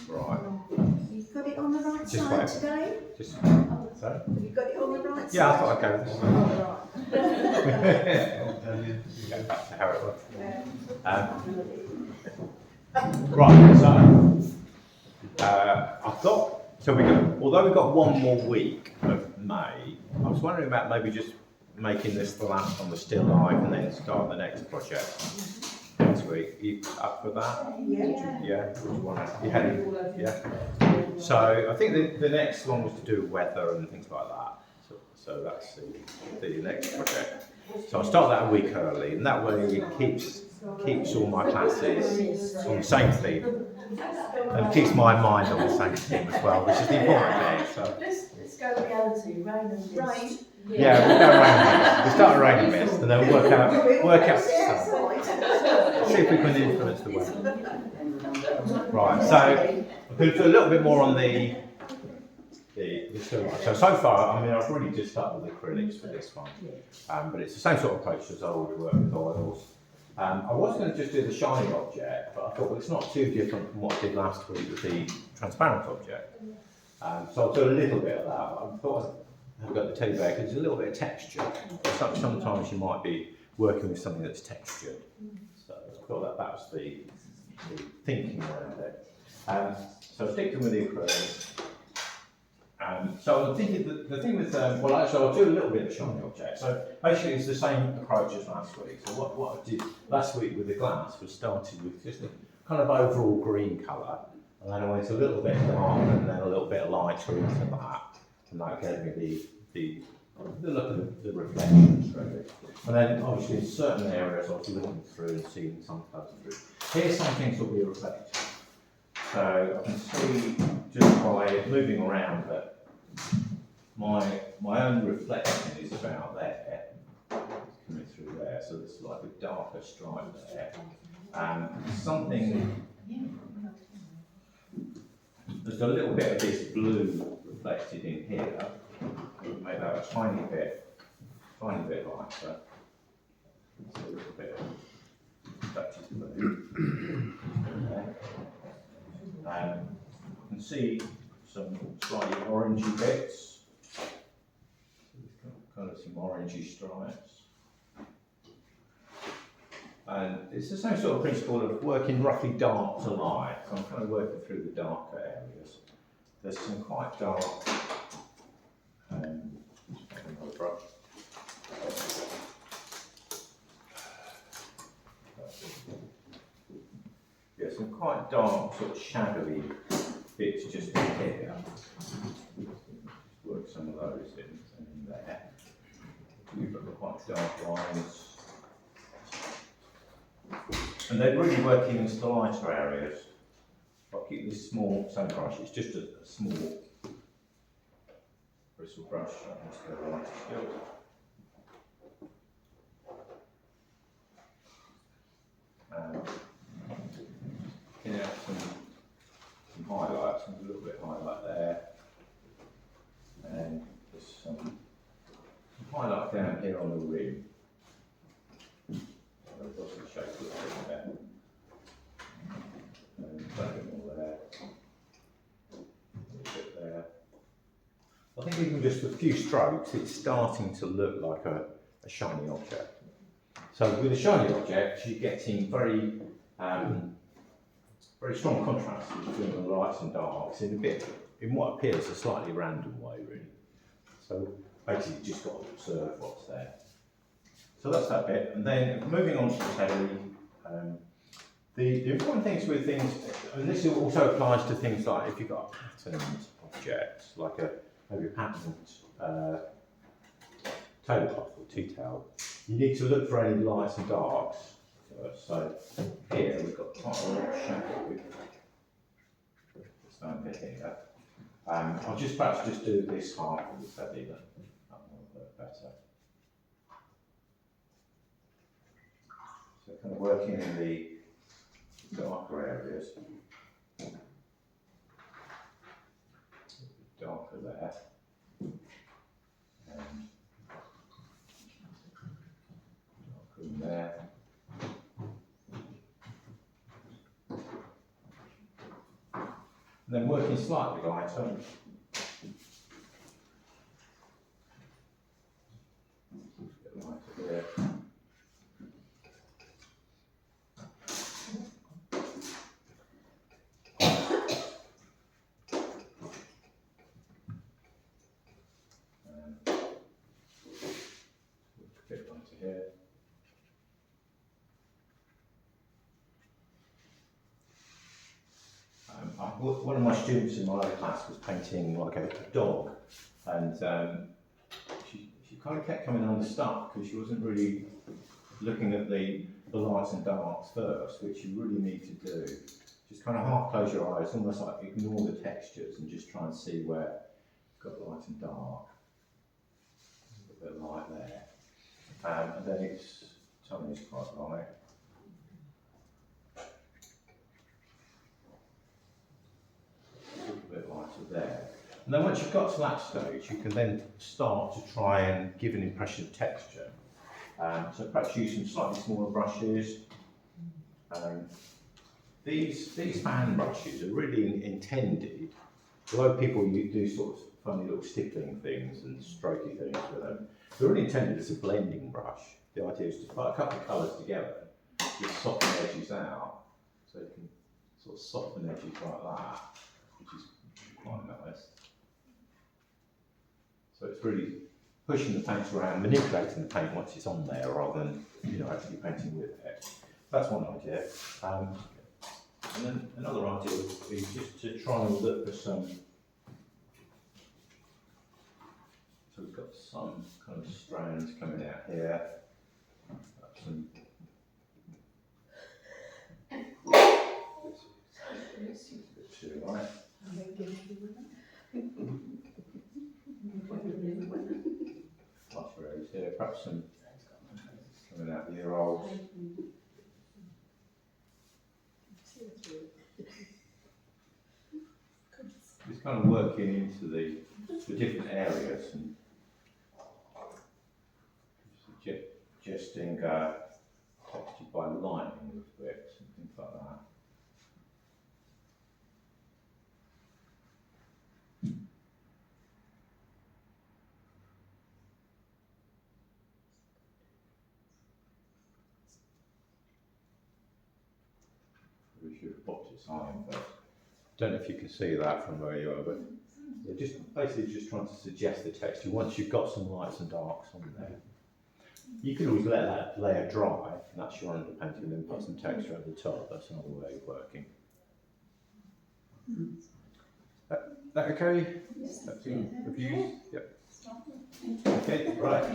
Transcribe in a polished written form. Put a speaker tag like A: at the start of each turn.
A: Right.
B: You've got it on the right
A: Just
B: side
A: wait.
B: today?
A: Just sorry.
B: Have you got it on the right side?
A: Yeah, I thought I'd go with this one.
B: Oh,
A: Go back to how it was.
B: right.
A: Right. So I've got. So although we've got one more week of May, I was wondering about maybe just making this the last on the still life and then start the next project next week. Are you up for that?
B: Yeah.
A: Yeah. Would you want to? Yeah. So I think the next one was to do with weather and things like that. So that's the next project. So I'll start that a week early, and that way it keeps all my classes on the same theme, and keeps my mind on the same theme as well, which is the important thing. So.
C: Let's go reality, rain and mist.
B: Rain.
A: Yeah, we'll go rain and mist. We'll start a rain and mist, and then work out. See if we can influence the weather. Right. So I'm going to do a little bit more on the still life. So far, I mean, I've really just started with acrylics for this one, but it's the same sort of approach as I would work with oils. I was going to just do the shiny object, but I thought, well, it's not too different from what I did last week with the transparent object. So I'll do a little bit of that. I thought I've got the teddy bear because there's a little bit of texture. Sometimes you might be working with something that's textured. So I thought that was the thinking around it. So sticking with the acrylics. So I'm thinking the thing with, well, actually I'll do a little bit of shiny object. So basically it's the same approach as last week. So what I did last week with the glass was started with just a kind of overall green colour, and then I went a little bit dark and then a little bit lighter into that, and that gave me the look of the reflections really. And then obviously in certain areas I was looking through and seeing some colours through. Here's some things that we reflect. So I can see just by moving around that my own reflection is about there, coming through there. So there's like a darker stripe there. There's a little bit of this blue reflected in here. Make that a tiny bit lighter. So a little bit of reflected blue. I can see some slightly orangey bits. Kind of some orangey stripes. And it's the same sort of principle of working roughly dark to light. So I'm kind of working through the darker areas. There's some quite dark, another brush. Yeah, some quite dark, sort of shadowy bits just in here. Just work some of those in there. We've got quite dark lines. And they're really working in the lighter areas. I'll keep this small, same brush, it's just a small bristle brush. Let's go lighter still. Picking out some highlights, a little bit of highlight there. And there's some highlight down here on the rim. I've got some shape a little bit there. And a bit more there. A little bit there. I think even just a few strokes, it's starting to look like a shiny object. So with a shiny object, you're getting very strong contrast between the lights and darks in what appears a slightly random way, really. So basically, you've just got to observe what's there. So that's that bit. And then moving on to the teddy, the important things with things, and this also applies to things like if you've got a patterned object, like maybe a patterned tablecloth or tea towel, you need to look for any lights and darks first. So here we've got quite a lot of shadow. This down bit here. I'll perhaps just do this half of the teddy, that will work better. So kind of working in the darker areas. Darker there. And darker in there. And then working slightly lighter. A bit lighter here. A bit lighter here. One of my students in my other class was painting like a dog, and she kind of kept coming unstuck because she wasn't really looking at the lights and darks first, which you really need to do. Just kind of half close your eyes, almost like ignore the textures and just try and see where you've got light and dark. A bit of light there. And then it's tone is quite light. A little bit lighter there. And then once you've got to that stage, you can then start to try and give an impression of texture. So perhaps use some slightly smaller brushes. These fan brushes are really intended, although people do sort of funny little stippling things and strokey things with them, they're really intended as a blending brush. The idea is to put a couple of colours together, just soften edges out, so you can sort of soften edges like that, which is quite nice. So it's really pushing the paint around, manipulating the paint once it's on there, rather than actually painting with it. That's one idea. And then another idea is just to try and look for some. So we've got some kind of strands coming out here. Some. This is a bit too light. Lighter areas here, perhaps some coming out the ear holes. Just kind of working into the different areas and suggesting texture by lightning a little bit, and things like that. We should have popped its eye in first. Don't know if you can see that from where you are, but they're just basically just trying to suggest the texture once you've got some lights and darks on there. You can always let that layer dry, and that's your underpainting, and then put some texture over the top. That's another way of working. That okay? That's your reviews? Yep. Okay, right.